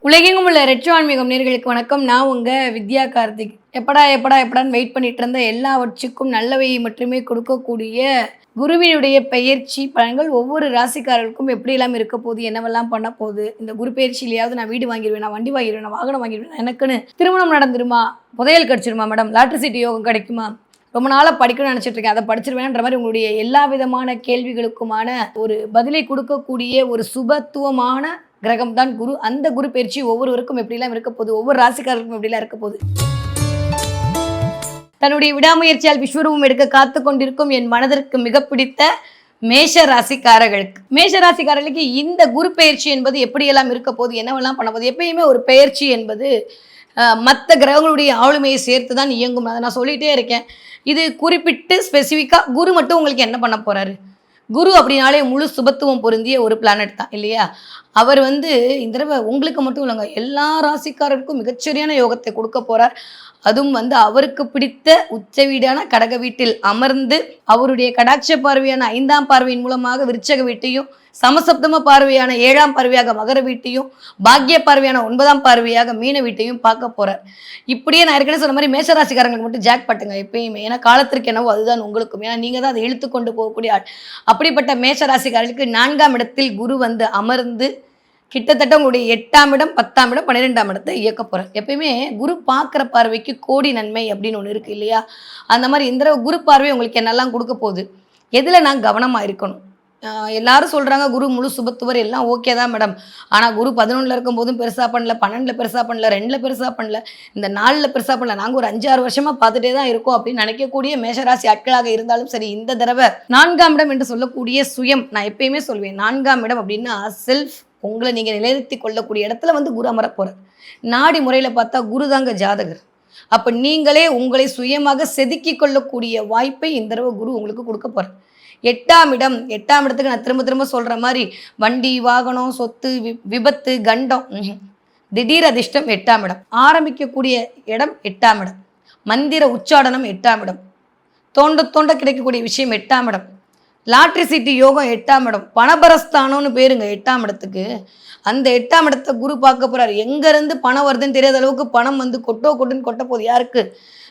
உலகெங்கும் உள்ள ரெட்ரோ ஆன்மீகம் நேர்களுக்கு வணக்கம். நான் உங்க வித்யா கார்த்திக். எப்படான்னு வெயிட் பண்ணிட்டு இருந்த எல்லாவற்றுக்கும் நல்லவை மட்டுமே கொடுக்கக்கூடிய குருவினுடைய பெயர்ச்சி பலன்கள் ஒவ்வொரு ராசிக்காரர்களுக்கும் எப்படியெல்லாம் இருக்க போகுது, என்னவெல்லாம் பண்ண போகுது, இந்த குரு பெயர்ச்சியிலையாவது நான் வீடு வாங்கிடுவேன், நான் வண்டி வாங்கிடுவேன், நான் வாகனம் வாங்கிடுவேன், எனக்குன்னு திருமணம் நடந்துருமா, புதையல் கிடச்சிருமா மேடம், லாட்ரி சீட்டு யோகம் கிடைக்குமா, ரொம்ப நாளாக படிக்கணும்னு நினச்சிட்டு இருக்கேன், அதை படிச்சிருவேன்ற மாதிரி உங்களுடைய எல்லா விதமான கேள்விகளுக்குமான ஒரு பதிலை கொடுக்கக்கூடிய ஒரு சுபத்துவமான கிரகம் தான் குரு. அந்த குரு பயிற்சி ஒவ்வொருவருக்கும் எப்படிலாம் இருக்க போகுது, ஒவ்வொரு ராசிக்காரருக்கும் எப்படிலாம் இருக்க போகுது. தன்னுடைய விடாமுயற்சியால் விஸ்வரூபம் எடுக்க காத்து கொண்டிருக்கும் என் மனதிற்கு மிக பிடித்த மேஷ ராசிக்காரர்களுக்கு இந்த குரு பயிற்சி என்பது எப்படியெல்லாம் இருக்க போகுது, என்னவெல்லாம் பண்ண போகுது. எப்பயுமே ஒரு பயிற்சி என்பது மற்ற கிரகங்களுடைய ஆளுமையை சேர்த்து தான் இயங்கும். அதை நான் சொல்லிகிட்டே இருக்கேன். இது குறிப்பிட்டு ஸ்பெசிஃபிக்காக குரு மட்டும் உங்களுக்கு என்ன பண்ண போகிறாரு, குரு அப்படின்னாலே முழு சுபத்துவம் பொருந்திய ஒரு பிளானட் தான் இல்லையா. அவர் இந்த தடவை உங்களுக்கு மட்டும் இல்லைங்க, எல்லா ராசிக்காரருக்கும் மிகச்சரியான யோகத்தை கொடுக்க போகிறார். அதுவும் அவருக்கு பிடித்த உச்ச வீடான கடக வீட்டில் அமர்ந்து அவருடைய கடாட்ச பார்வையான 5ஆம் பார்வையின் மூலமாக விருச்சக வீட்டையும், சமசப்தம பார்வையான 7ஆம் பார்வையாக மகர வீட்டையும், பாக்கிய பார்வையான 9ஆம் பார்வையாக மீன வீட்டையும் பார்க்க போகிறார். இப்படியே நான் ஏற்கனவே சொன்ன மாதிரி மேஷராசிக்காரங்களுக்கு மட்டும் ஜாக் பட்டுங்க எப்பயுமே. ஏன்னா காலத்திற்கு என்னவோ அதுதான் உங்களுக்கும், ஏன்னா நீங்கள் தான் அதை இழுத்து கொண்டு போகக்கூடிய ஆள். அப்படிப்பட்ட மேஷராசிக்காரர்களுக்கு 4ஆம் இடத்தில் குரு அமர்ந்து கிட்டத்தட்ட உங்களுடைய 8ஆம் இடம், 10ஆம் இடம், 12ஆம் இடத்தை இயக்க போகிறார். எப்பயுமே குரு பார்க்குற பார்வைக்கு கோடி நன்மை அப்படின்னு ஒன்று இருக்குது இல்லையா. அந்த மாதிரி இந்த குரு பார்வை உங்களுக்கு என்னெல்லாம் கொடுக்க போகுது, எதில் நான் கவனமாக இருக்கணும். எல்லாரும் சொல்கிறாங்க குரு முழு சுபத்துவர், எல்லாம் ஓகே தான் மேடம், ஆனால் குரு 11ல் இருக்கும் போதும் பெருசாக பண்ணல, 12ல் பெருசாக பண்ணல, 2ல் பெருசாக பண்ணல, இந்த 4ல் பெருசாக பண்ணல, நாங்கள் ஒரு 5-6 வருஷமாக பார்த்துட்டே தான் இருக்கோம் அப்படின்னு நினைக்கக்கூடிய மேஷராசி ஆட்களாக இருந்தாலும் சரி, இந்த தடவை 4ஆம் இடம் என்று சொல்லக்கூடிய சுயம், நான் எப்பயுமே சொல்வேன் 4ஆம் இடம் அப்படின்னா செல்ஃப், உங்களை நீங்கள் நிலைநிறுத்தி கொள்ளக்கூடிய இடத்துல குரு அமர போகிறார். நாடி முறையில் பார்த்தா குரு தாங்க ஜாதகர். அப்போ நீங்களே உங்களை சுயமாக செதுக்கி கொள்ளக்கூடிய வாய்ப்பை இந்த தடவை குரு உங்களுக்கு கொடுக்க போகிறார். 8ஆம் இடத்துக்கு நான் திரும்ப சொல்கிற மாதிரி வண்டி வாகனம் சொத்து விபத்து கண்டம் திடீர் அதிர்ஷ்டம் 8ஆம் இடம், ஆரம்பிக்கக்கூடிய இடம் 8ஆம் இடம், மந்திர உச்சாடனம் 8ஆம் இடம், தோண்ட கிடைக்கக்கூடிய விஷயம் 8ஆம் இடம், லாட்ரி சீட்டு யோகம் 8ஆம் இடம், பணபரஸ்தானம்னு பேருங்க 8ஆம் இடத்துக்கு. அந்த 8ஆம் இடத்தை குரு பார்க்க போகிறார். எங்கேருந்து பணம் வருதுன்னு தெரியாத அளவுக்கு பணம் கொட்டுன்னு கொட்ட போகுது. யாருக்கு?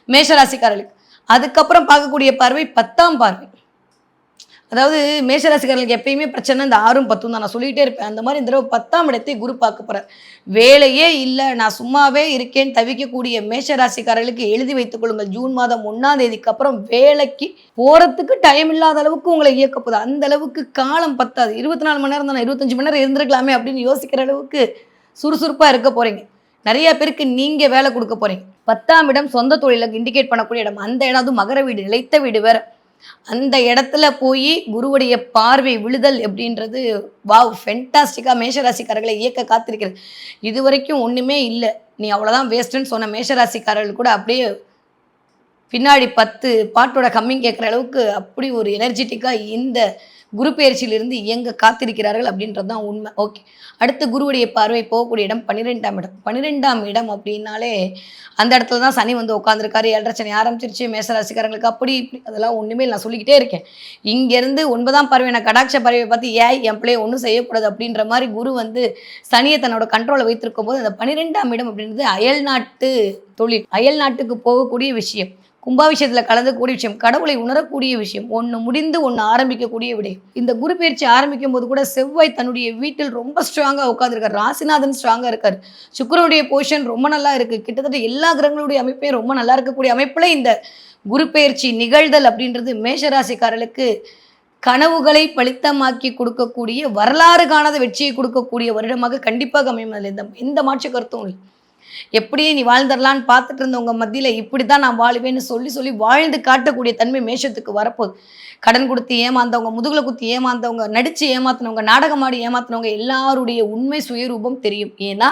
மேஷராசிக்காரர்களுக்கு. அதுக்கப்புறம் பார்க்கக்கூடிய பார்வை 10ஆம் பார்வை. அதாவது மேஷராசிக்காரர்களுக்கு எப்பயுமே பிரச்சனை இந்த 6ம் 10ம் தான், நான் சொல்லிகிட்டே இருப்பேன். அந்த மாதிரி இந்த தடவை 10ஆம் இடத்தை குரு பார்க்க போகிறார். வேலையே இல்லை, நான் சும்மாவே இருக்கேன்னு தவிக்கக்கூடிய மேஷராசிக்காரர்களுக்கு எழுதி வைத்துக் கொள்ளுங்கள், ஜூன் மாதம் 1ஆம் தேதிக்கு அப்புறம் வேலைக்கு போகிறதுக்கு டைம் இல்லாத அளவுக்கு உங்களை இயக்கப்போகுது. அந்த அளவுக்கு காலம் பத்தாது. 24 மணி நேரம் தானே, 25 மணி நேரம் இருந்திருக்கலாமே அப்படின்னு யோசிக்கிற அளவுக்கு சுறுசுறுப்பாக இருக்க போகிறீங்க. நிறைய பேருக்கு நீங்கள் வேலை கொடுக்க போகிறீங்க. 10ஆம் இடம் சொந்த தொழிலுக்கு இண்டிகேட் பண்ணக்கூடிய இடம். அந்த இடம் அது மகர வீடு, நிலைத்த வீடு வேறு. அந்த இடத்துல போய் குருவுடைய பார்வை விழுதல் அப்படின்றது வாவ் ஃபென்டாஸ்டிக்காக மேஷராசிக்காரர்களை இயக்க காத்திருக்கிறது. இது வரைக்கும் ஒன்றுமே இல்லை, நீ அவ்வளோதான் வேஸ்ட்டுன்னு சொன்ன மேஷராசிக்காரர்கள் கூட அப்படியே பின்னாடி 10 பாட்டோட கம்மிங் கேட்குற அளவுக்கு அப்படி ஒரு எனர்ஜெட்டிக்காக இந்த குரு பயிற்சியிலிருந்து இயங்க காத்திருக்கிறார்கள் அப்படின்றது தான் உண்மை. ஓகே, அடுத்து குருவுடைய பார்வை போகக்கூடிய இடம் 12ஆம் இடம். 12ஆம் இடம் அப்படின்னாலே அந்த இடத்துல தான் சனி உட்காந்துருக்காரு. 7.5 சனி ஆரம்பிச்சிருச்சு மேஷராசிக்காரங்களுக்கு. அப்படி இப்படி அதெல்லாம் ஒன்றுமே நான் சொல்லிக்கிட்டே இருக்கேன். இங்கேருந்து 9ஆம் பார்வை நான் கடாட்ச பார்வையை பார்த்து என் பிள்ளையை ஒன்றும் செய்யக்கூடாது அப்படின்ற மாதிரி குரு சனியை தன்னோட கண்ட்ரோலை வைத்திருக்கும் போது அந்த 12ஆம் இடம் அப்படின்றது அயல்நாட்டு தொழில், அயல்நாட்டுக்கு போகக்கூடிய விஷயம், கும்பாபிஷேகத்தில் கலந்துக்கூடிய விஷயம், கடவுளை உணரக்கூடிய விஷயம், ஒன்று முடிந்து ஒன்று ஆரம்பிக்கக்கூடிய விடயம். இந்த குரு பயிற்சி ஆரம்பிக்கும் போது கூட செவ்வாய் தன்னுடைய வீட்டில் ரொம்ப ஸ்ட்ராங்காக உட்காந்துருக்காரு. ராசிநாதன் ஸ்ட்ராங்காக இருக்கார். சுக்கிரனுடைய பொசிஷன் ரொம்ப நல்லா இருக்குது. கிட்டத்தட்ட எல்லா கிரகங்களுடைய அமைப்பையும் ரொம்ப நல்லா இருக்கக்கூடிய அமைப்பில் இந்த குரு பயிற்சி நிகழ்தல் அப்படின்றது மேஷராசிக்காரர்களுக்கு கனவுகளை பலித்தமாக்கி கொடுக்கக்கூடிய, வரலாறு காணாத வெற்றியை கொடுக்கக்கூடிய வருடமாக கண்டிப்பாக அமையும். அதில் எந்த மாற்று கருத்தும் இல்லை. எப்படியே நீ வாழ்ந்துடலான்னு பார்த்துட்டு இருந்தவங்க மத்தியில் இப்படி தான் நான் வாழ்வேன்னு சொல்லி வாழ்ந்து காட்டக்கூடிய தன்மை மேஷத்துக்கு வரப்போகுது. கடன் கொடுத்து ஏமாந்தவங்க, முதுகில் குத்தி ஏமாந்தவங்க, நடித்து ஏமாத்தினவங்க, நாடகமாடி ஏமாத்தினவங்க எல்லாருடைய உண்மை சுயரூபம் தெரியும். ஏன்னா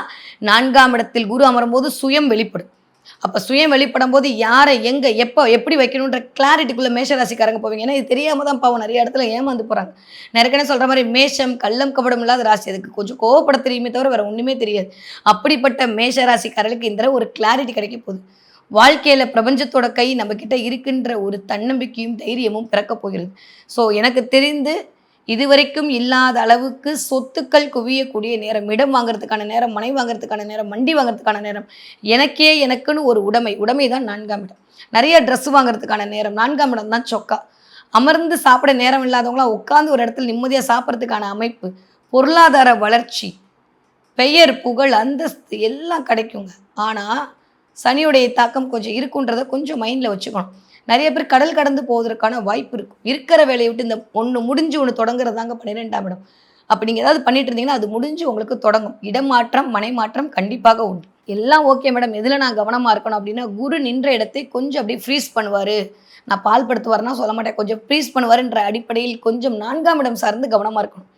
4ஆம் இடத்தில் குரு அமரும்போது சுயம் வெளிப்படும். அப்போ சுயம் வெளிப்படும் போது யாரை எங்கே எப்போ எப்படி வைக்கணுன்ற கிளாரிட்டிக்குள்ளே மேஷராசிக்காரங்க போவீங்க. ஏன்னா இது தெரியாமல் தான் பாவம் நிறைய இடத்துல ஏமாந்து போகிறாங்க. நிறைய சொல்கிற மாதிரி மேஷம் கள்ளம் கபடம் இல்லாத ராசி, அதுக்கு கொஞ்சம் கோவப்பட தெரியுமே தவிர வேறு ஒன்றுமே தெரியாது. அப்படிப்பட்ட மேஷராசிக்காரர்களுக்கு இந்த ஒரு கிளாரிட்டி கிடைக்க போகுது. வாழ்க்கையில் பிரபஞ்சத்தோட கை நம்மக்கிட்ட இருக்கின்ற ஒரு தன்னம்பிக்கையும் தைரியமும் பிறக்க போகிறது. ஸோ எனக்கு தெரிந்து இதுவரைக்கும் இல்லாத அளவுக்கு சொத்துக்கள் குவியக்கூடிய நேரம், இடம் வாங்குறதுக்கான நேரம், மனை வாங்குறதுக்கான நேரம், வண்டி வாங்குறதுக்கான நேரம், எனக்குன்னு ஒரு உடைமை தான் 4ஆம் இடம். நிறைய ட்ரெஸ் வாங்குறதுக்கான நேரம், 4ஆம் இடம் தான் சொக்கா. அமர்ந்து சாப்பிட நேரம் இல்லாதவங்களாம் உட்காந்து ஒரு இடத்துல நிம்மதியாக சாப்பிட்றதுக்கான அமைப்பு, பொருளாதார வளர்ச்சி, பெயர் புகழ் அந்தஸ்து எல்லாம் கிடைக்குங்க. ஆனால் சனியுடைய தாக்கம் கொஞ்சம் இருக்குன்றதை கொஞ்சம் மைண்டில் வச்சுக்கணும். நிறைய பேர் கடல் கடந்து போவதற்கான வாய்ப்பு இருக்கும். இருக்கிற வேலையை விட்டு இந்த ஒன்று முடிஞ்சு ஒன்று தொடங்குறதாங்க 12ஆம் இடம். அப்போ நீங்கள் ஏதாவது பண்ணிட்டு இருந்தீங்கன்னா அது முடிஞ்சு உங்களுக்கு தொடங்கும். இடமாற்றம் மனை மாற்றம் கண்டிப்பாக உண்டு. எல்லாம் ஓகே மேடம், எதில் நான் கவனமாக இருக்கணும் அப்படின்னா, குரு நின்ற இடத்தை கொஞ்சம் அப்படியே ஃப்ரீஸ் பண்ணுவார். நான் பால் படுத்துவார்னா சொல்ல மாட்டேன், கொஞ்சம் ஃப்ரீஸ் பண்ணுவாருன்ற அடிப்படையில் கொஞ்சம் 4ஆம் இடம் சார்ந்து கவனமாக இருக்கணும்.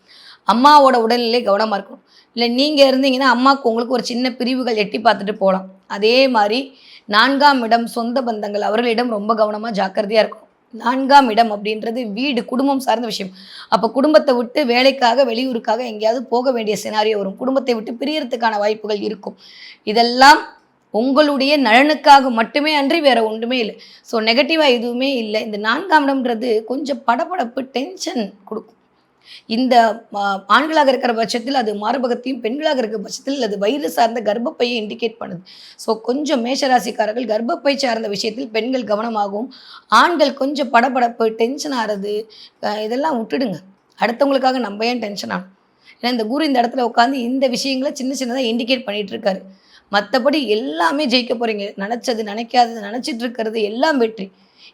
அம்மாவோட உடல்நிலை கவனமாக இருக்கணும். இல்லை நீங்கள் இருந்தீங்கன்னா அம்மாவுக்கு உங்களுக்கு ஒரு சின்ன பிரிவுகள் எட்டி பார்த்துட்டு போகலாம். அதே மாதிரி 4ஆம் இடம் சொந்த பந்தங்கள், அவர்களிடம் ரொம்ப கவனமாக ஜாக்கிரதையாக இருக்கும். 4ஆம் இடம் அப்படின்றது வீடு, குடும்பம் சார்ந்த விஷயம். அப்போ குடும்பத்தை விட்டு வேலைக்காக வெளியூருக்காக எங்கேயாவது போக வேண்டிய சினாரியோ வரும். குடும்பத்தை விட்டு பிரியறதுக்கான வாய்ப்புகள் இருக்கும். இதெல்லாம் உங்களுடைய நலனுக்காக மட்டுமே அன்றி வேற ஒன்றுமே இல்லை. ஸோ நெகட்டிவாக எதுவுமே இல்லை. இந்த 4ஆம் இடம்ன்றது கொஞ்சம் படபடப்பு, டென்ஷன் கொடுக்கும். இந்த ஆண்களாக இருக்கிற பட்சத்தில் அது மார்பகத்தையும், பெண்களாக இருக்கிற பட்சத்தில் அது வயிறு சார்ந்த கர்ப்பப்பையை இண்டிகேட் பண்ணுது. ஸோ கொஞ்சம் மேஷராசிக்காரர்கள் கர்ப்பப்பை சார்ந்த விஷயத்தில் பெண்கள் கவனமாகவும், ஆண்கள் கொஞ்சம் படபடப்பு, டென்ஷன் ஆகிறது இதெல்லாம் விட்டுடுங்க. அடுத்தவங்களுக்காக நம்ம ஏன் டென்ஷன் ஆகணும்? ஏன்னா இந்த குரு இந்த இடத்துல உட்காந்து இந்த விஷயங்களை சின்ன சின்னதாக இண்டிகேட் பண்ணிட்டு இருக்காரு. மற்றபடி எல்லாமே ஜெயிக்க போகிறீங்க. நினச்சது நினைக்காதது நினச்சிட்டு இருக்கிறது எல்லாம் வெற்றி.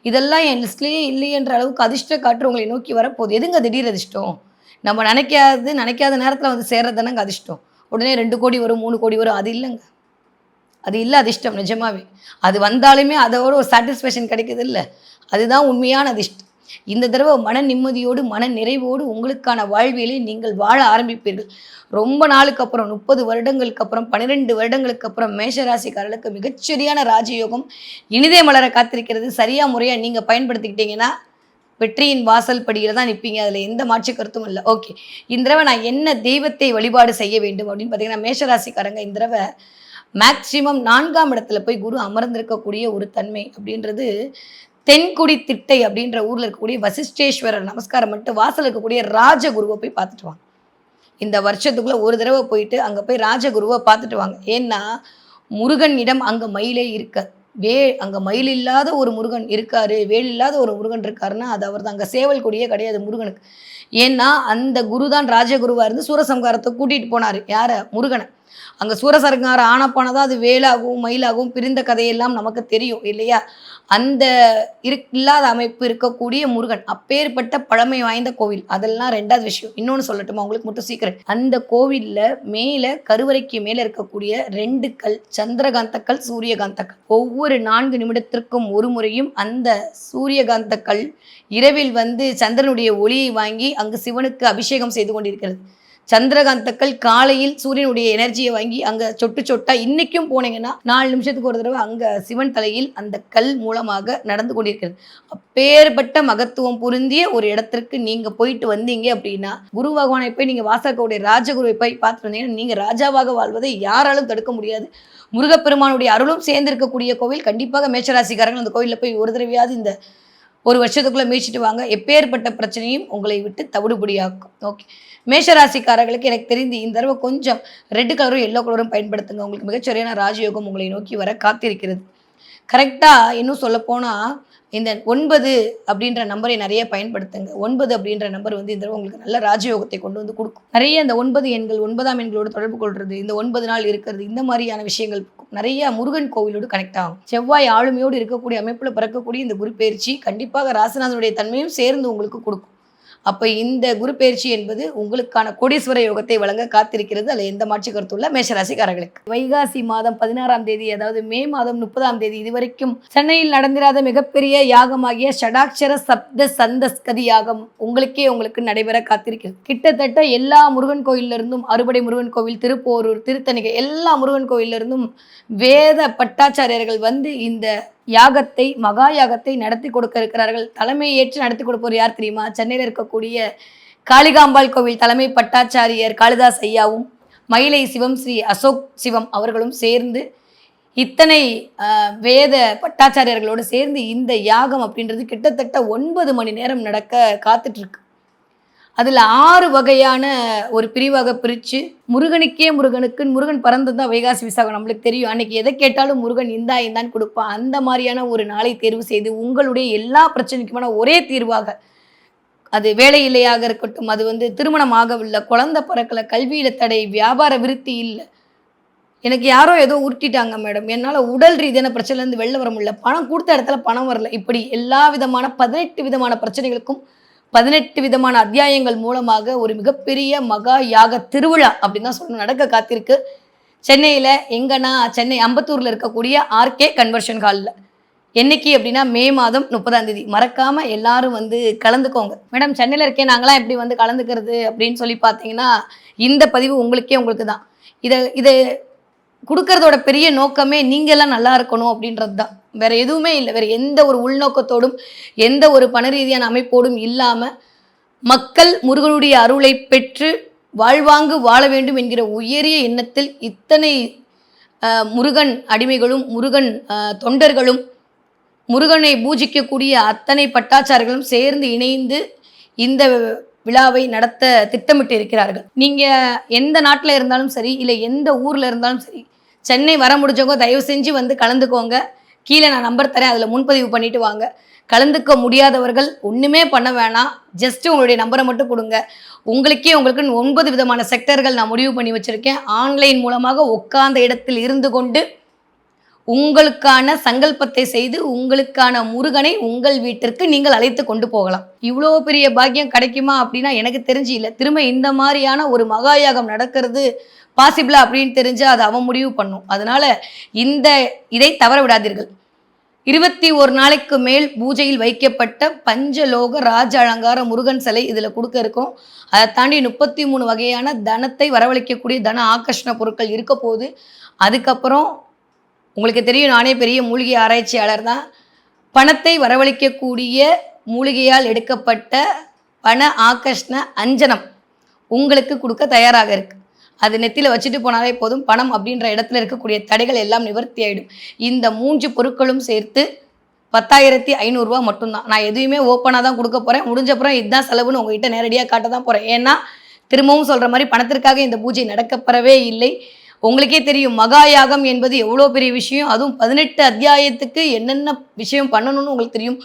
இதெல்லாம் என் லிஸ்ட்லேயே இல்லையென்ற அளவுக்கு அதிர்ஷ்ட காற்று உங்களை நோக்கி வரப்போகுது. எதுங்க திடீர் அதிர்ஷ்டம்? நம்ம நினைக்காத நேரத்தில் வந்து சேர்றதுதானங்க அதிர்ஷ்டம். உடனே 2 கோடி வரும், 3 கோடி வரும், அது இல்லைங்க. அது இல்லை அதிர்ஷ்டம் நிஜமாவே. அது வந்தாலுமே அதோட ஒரு சாட்டிஸ்ஃபேக்ஷன் கிடைக்குது இல்லை, அதுதான் உண்மையான அதிர்ஷ்டம். இந்த தடவை மன நிம்மதியோடு மன நிறைவோடு உங்களுக்கான வாழ்வியலை நீங்கள் வாழ ஆரம்பிப்பீர்கள். ரொம்ப நாளுக்கு அப்புறம் 30 வருடங்களுக்கு அப்புறம் 12 வருடங்களுக்கு அப்புறம் மேஷராசிக்காரர்களுக்கு மிகச்சரியான ராஜயோகம் இனிதே மலர காத்திருக்கிறது. சரியாக முறையாக நீங்கள் பயன்படுத்திக்கிட்டீங்கன்னா வெற்றியின் வாசல் படியில் தான் நிற்பீங்க. அதில் எந்த மாற்று கருத்தும் இல்லை. ஓகே, இந்த தடவை நான் என்ன தெய்வத்தை வழிபாடு செய்ய வேண்டும் அப்படின்னு பார்த்தீங்கன்னா, மேஷராசிக்காரங்க இந்த தடவை மேக்சிமம் 4ஆம் இடத்துல போய் குரு அமர்ந்திருக்கக்கூடிய ஒரு தன்மை அப்படின்றது, தென்குடி திட்டை அப்படின்ற ஊரில் இருக்கக்கூடிய வசிஷ்டேஸ்வரர் நமஸ்காரம் மட்டும் வாசல் இருக்கக்கூடிய ராஜகுருவை போய் பார்த்துட்டு வாங்க. இந்த வருஷத்துக்குள்ளே ஒரு தடவை போயிட்டு அங்கே போய் ராஜகுருவை பார்த்துட்டு வாங்க. ஏன்னா முருகன் இடம் அங்கே மயிலே இருக்காது. அங்கே மயில் இல்லாத ஒரு முருகன் இருக்காரு, வேல் இல்லாத ஒரு முருகன் இருக்காருன்னா அது அவர் தான். அங்கே சேவல் கொடியே கிடையாது முருகனுக்கு. ஏன்னா அந்த குரு தான் ராஜகுருவாக இருந்து சூரசம்காரத்தை கூட்டிகிட்டு போனார். யாரை? முருகனை. அங்கே சூரசம்காரம் ஆனப்பானதான் அது வேலாகவும் மயிலாகவும் பிரிந்த கதையெல்லாம் நமக்கு தெரியும் இல்லையா? அந்த இல்லாத அமைப்பு இருக்கக்கூடிய முருகன், அப்பேற்பட்ட பழமை வாய்ந்த கோவில். அதெல்லாம் 2வது விஷயம். இன்னொன்று சொல்லட்டுமா உங்களுக்கு மட்டும் சீக்கிரம்? அந்த கோவிலில் மேலே கருவறைக்கு மேலே இருக்கக்கூடிய 2 கல், சந்திரகாந்த கல், சூரியகாந்த கல். ஒவ்வொரு 4 நிமிடத்திற்கும் ஒரு முறையும் அந்த சூரியகாந்த கல் இரவில் வந்து சந்திரனுடைய ஒளியை வாங்கி அங்கு சிவனுக்கு அபிஷேகம் செய்து கொண்டிருக்கிறது. சந்திரகாந்தக்கள் காலையில் சூரியனுடைய எனர்ஜியை வாங்கி அங்கே சொட்டு சொட்டா இன்றைக்கும் போனீங்கன்னா 4 நிமிஷத்துக்கு ஒரு தடவை அங்கே சிவன் தலையில் அந்த கல் மூலமாக நடந்து கொண்டிருக்கிறது. அப்பேற்பட்ட மகத்துவம் பொருந்திய ஒரு இடத்திற்கு நீங்கள் போயிட்டு வந்தீங்க அப்படின்னா, குரு பகவானை போய் நீங்கள் வாசகவுடைய ராஜகுருவை போய் பார்த்துட்டு வந்தீங்கன்னா நீங்கள் ராஜாவாக வாழ்வதை யாராலும் தடுக்க முடியாது. முருகப்பெருமானுடைய அருளும் சேர்ந்திருக்கக்கூடிய கோவில். கண்டிப்பாக மேஷராசிக்காரங்கள் அந்த கோவிலில் போய் ஒரு தடவையாவது இந்த ஒரு வருஷத்துக்குள்ளே மீச்சிட்டு வாங்க. எப்பேற்பட்ட பிரச்சனையும் உங்களை விட்டு தவிடுபடியாக்கும். ஓகே, மேஷராசிக்காரர்களுக்கு எனக்கு தெரிந்து இந்த தடவை கொஞ்சம் ரெட் கலரும் எல்லோ கலரும் பயன்படுத்துங்க. உங்களுக்கு மிகச்சரியான ராஜயோகம் உங்களை நோக்கி வர காத்திருக்கிறது. கரெக்டாக இன்னும் சொல்லப்போனால் இந்த 9 அப்படின்ற நம்பரை நிறைய பயன்படுத்துங்க. 9 அப்படின்ற நம்பர் வந்து இந்த தடவை உங்களுக்கு நல்ல ராஜயோகத்தை கொண்டு வந்து கொடுக்கும். நிறைய இந்த 9 எண்கள், 9ஆம் எண்களோடு தொடர்பு கொள்வது, இந்த 9 நாள் இருக்கிறது, இந்த மாதிரியான விஷயங்கள் நிறைய முருகன் கோவிலோடு கனெக்ட் ஆகும். செவ்வாய் ஆளுமையோடு இருக்கக்கூடிய அமைப்பில் பிறக்கக்கூடிய இந்த குரு பயிற்சி கண்டிப்பாக ராசிநாதனுடைய தன்மையும் சேர்ந்து உங்களுக்கு கொடுக்கும். அப்போ இந்த குரு பயிற்சி என்பது உங்களுக்கான கோடீஸ்வர யோகத்தை வழங்க காத்திருக்கிறது. அதில் எந்த மாற்று கருத்துள்ள மேஷராசிக்காரர்களுக்கு வைகாசி மாதம் 16ஆம் தேதி, அதாவது மே மாதம் 30ஆம் தேதி இதுவரைக்கும் சென்னையில் நடந்திராத மிகப்பெரிய யாகமாகிய ஷடாட்சர சப்த சந்தஸ்கதி யாகம் உங்களுக்கு நடைபெற காத்திருக்கிறது. கிட்டத்தட்ட எல்லா முருகன் கோயிலிருந்தும், அறுபடை முருகன் கோவில், திருப்போரூர், திருத்தணிகை, எல்லா முருகன் கோயிலிருந்தும் வேத பட்டாச்சாரியர்கள் வந்து இந்த யாகத்தை, மகா யாகத்தை நடத்தி கொடுக்க இருக்கிறார்கள். தலைமை ஏற்று நடத்தி கொடுப்போர் யார் தெரியுமா? சென்னையில் இருக்கக்கூடிய காளிகாம்பாள் கோவில் தலைமை பட்டாச்சாரியர் காளிதாஸ் ஐயாவும், மயிலை சிவம் ஸ்ரீ அசோக் சிவம் அவர்களும் சேர்ந்து இத்தனை வேத பட்டாச்சாரியர்களோடு சேர்ந்து இந்த யாகம் அப்படின்றது கிட்டத்தட்ட 9 மணி நேரம் நடக்க காத்துட்ருக்கு. அதில் 6 வகையான ஒரு பிரிவாக பிரித்து முருகனுக்கே முருகன் பறந்து தான் வைகாசி விசாகம் நம்மளுக்கு தெரியும். அன்னைக்கு எதை கேட்டாலும் முருகன் இந்தான்னு கொடுப்பான். அந்த மாதிரியான ஒரு நாளை தேர்வு செய்து உங்களுடைய எல்லா பிரச்சனைக்குமான ஒரே தீர்வாக, அது வேலை இல்லையாக இருக்கட்டும், அது திருமணம் ஆகவில்லை, குழந்தை பிறக்கலை, கல்வியில் தடை, வியாபார விருத்தி இல்லை, எனக்கு யாரோ ஏதோ உருட்டிட்டாங்க மேடம், என்னால் உடல் ரீதியான பிரச்சனைலேருந்து வெளில வர முடியல, பணம் கொடுத்த இடத்துல பணம் வரல, இப்படி எல்லா விதமான 18 விதமான பிரச்சனைகளுக்கும் 18 விதமான அத்தியாயங்கள் மூலமாக ஒரு மிகப்பெரிய மகா யாக திருவிழா அப்படின்னு தான் சொல்லணும் நடக்க காத்திருக்கு. சென்னையில் எங்கன்னா சென்னை அம்பத்தூரில் இருக்கக்கூடிய ஆர்கே கன்வர்ஷன் ஹாலில். என்னைக்கு அப்படின்னா மே மாதம் 30ஆம் தேதி. மறக்காமல் எல்லாரும் கலந்துக்கோங்க. மேடம் சென்னையில் இருக்கேன், நாங்களாம் எப்படி கலந்துக்கிறது அப்படின்னு சொல்லி பார்த்தீங்கன்னா, இந்த பதிவு உங்களுக்கு தான். இதை கொடுக்கறதோட பெரிய நோக்கமே நீங்கள்லாம் நல்லா இருக்கணும் அப்படின்றது தான். வேற எதுவுமே இல்லை. வேற எந்த ஒரு உள்நோக்கத்தோடும் எந்த ஒரு பண ரீதியான அமைப்போடும் இல்லாமல் மக்கள் முருகனுடைய அருளை பெற்று வாழ்வாங்கு வாழ வேண்டும் என்கிற உயரிய எண்ணத்தில் இத்தனை முருகன் அடிமைகளும் முருகன் தொண்டர்களும் முருகனை பூஜிக்கக்கூடிய அத்தனை பட்டாச்சாரர்களும் சேர்ந்து இணைந்து இந்த விழாவை நடத்த திட்டமிட்டு இருக்கிறார்கள். நீங்கள் எந்த நாட்டில் இருந்தாலும் சரி, இல்லை எந்த ஊரில் இருந்தாலும் சரி, சென்னை வர முடிஞ்சவங்க தயவு செஞ்சு கலந்துக்கோங்க. கீழே நான் நம்பர் தரேன், அதில் முன்பதிவு பண்ணிட்டு வாங்க. கலந்துக்க முடியாதவர்கள் ஒன்றுமே பண்ண வேணாம், ஜஸ்ட்டு உங்களுடைய நம்பரை மட்டும் கொடுங்க. உங்களுக்கு 9 விதமான செக்டர்கள் நான் முடிவு பண்ணி வச்சுருக்கேன். ஆன்லைன் மூலமாக உட்கார்ந்த இடத்தில் இருந்து கொண்டு உங்களுக்கான சங்கல்பத்தை செய்து உங்களுக்கான முருகனை உங்கள் வீட்டிற்கு நீங்கள் அழைத்து கொண்டு போகலாம். இவ்வளோ பெரிய பாக்கியம் கிடைக்குமா அப்படின்னா எனக்கு தெரிஞ்சு இல்லை. திரும்ப இந்த மாதிரியான ஒரு மகாயாகம் நடக்கிறது பாசிபிளா அப்படின்னு தெரிஞ்சால் அது அவன் முடிவு பண்ணும். அதனால இதை தவற விடாதீர்கள். 21 நாளைக்கு மேல் பூஜையில் வைக்கப்பட்ட பஞ்சலோக ராஜ அலங்கார முருகன் சிலை இதில் கொடுக்க இருக்கும். அதை தாண்டி 33 வகையான தனத்தை வரவழைக்கக்கூடிய தன ஆகர்ஷண பொருட்கள் இருக்க போகுது. அதுக்கப்புறம் உங்களுக்கு தெரியும், நானே பெரிய மூலிகை ஆராய்ச்சியாளர் தான். பணத்தை வரவழைக்கக்கூடிய மூலிகையால் எடுக்கப்பட்ட பண ஆகர்ஷண அஞ்சனம் உங்களுக்கு கொடுக்க தயாராக இருக்கு. அது நெத்தியில் வச்சுட்டு போனாலே போதும், பணம் அப்படின்ற இடத்துல இருக்கக்கூடிய தடைகள் எல்லாம் நிவர்த்தி ஆகிடும். இந்த 3 பொருட்களும் சேர்த்து 10,500 ரூபா மட்டும்தான். நான் எதுவுமே ஓப்பனாக தான் கொடுக்க போகிறேன். முடிஞ்சப்புறம் இதுதான் செலவுன்னு உங்ககிட்ட நேரடியாக காட்ட தான் போகிறேன். ஏன்னா திரும்பவும் சொல்கிற மாதிரி பணத்திற்காக இந்த பூஜை நடக்கப்பெறவே இல்லை. உங்களுக்கே தெரியும், மகாயாகம் என்பது எவ்வளோ பெரிய விஷயம். அதுவும் 18 அத்தியாயத்துக்கு என்னென்ன விஷயம் பண்ணணும்னு உங்களுக்கு தெரியும்.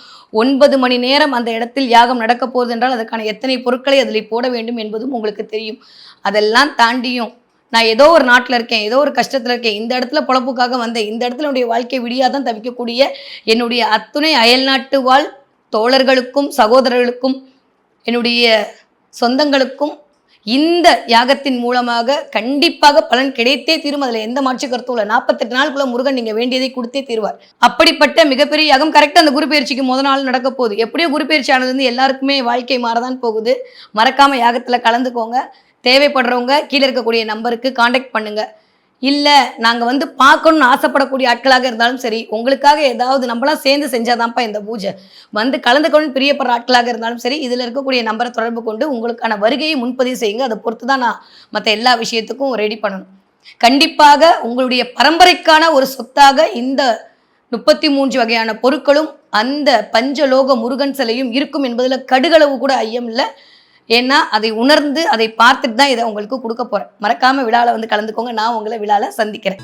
9 மணி நேரம் அந்த இடத்தில் யாகம் நடக்க போகுது என்றால் அதற்கான எத்தனை பொருட்களை அதில் போட வேண்டும் என்பதும் உங்களுக்கு தெரியும். அதெல்லாம் தாண்டியும் நான் ஏதோ ஒரு நாட்டில் இருக்கேன், ஏதோ ஒரு கஷ்டத்தில் இருக்கேன், இந்த இடத்துல பொழப்புக்காக வந்தேன், இந்த இடத்துல என்னுடைய வாழ்க்கை விடியாதான் தவிக்கக்கூடிய என்னுடைய அத்துணை அயல்நாட்டு வாழ் தோழர்களுக்கும் சகோதரர்களுக்கும் என்னுடைய சொந்தங்களுக்கும் இந்த யாகத்தின் மூலமாக கண்டிப்பாக பலன் கிடைத்தே தீரும். அதில் எந்த மாற்று கருத்தும் இல்லை. 48 நாளுக்குள்ள முருகன் நீங்கள் வேண்டியதை கொடுத்தே தீர்வார். அப்படிப்பட்ட மிகப்பெரிய யாகம் கரெக்டாக அந்த குரு பயிற்சிக்கு முதல் நாள் நடக்க போகுது. எப்படியோ குரு பயிற்சி ஆனது எல்லாருக்குமே வாழ்க்கை மாறதான் போகுது. மறக்காமல் யாகத்தில் கலந்துக்கோங்க. தேவைப்படுறவங்க கீழே இருக்கக்கூடிய நம்பருக்கு காண்டாக்ட் பண்ணுங்கள். இல்லை நாங்கள் பார்க்கணுன்னு ஆசைப்படக்கூடிய ஆட்களாக இருந்தாலும் சரி, உங்களுக்காக ஏதாவது நம்மளாம் சேர்ந்து செஞ்சாதான்ப்பா இந்த பூஜை, கலந்துக்கணும்னு பிரியப்படுற ஆட்களாக இருந்தாலும் சரி, இதில் இருக்கக்கூடிய நம்பரை தொடர்பு கொண்டு உங்களுக்கான வருகையை முன்பதிவு செய்யுங்க. அதை பொறுத்து தான் நான் மற்ற எல்லா விஷயத்துக்கும் ரெடி பண்ணணும். கண்டிப்பாக உங்களுடைய பரம்பரைக்கான ஒரு சொத்தாக இந்த 33 வகையான பொருட்களும் அந்த பஞ்சலோக முருகன் சிலையும் இருக்கும் என்பதில் கடுகளவு கூட ஐயம் இல்லை. ஏன்னா அதை உணர்ந்து அதை பார்த்துட்டு தான் இதை உங்களுக்கு கொடுக்க போகிறேன். மறக்காமல் விழாவில் கலந்துக்கோங்க. நான் உங்களை விழாவில் சந்திக்கிறேன்.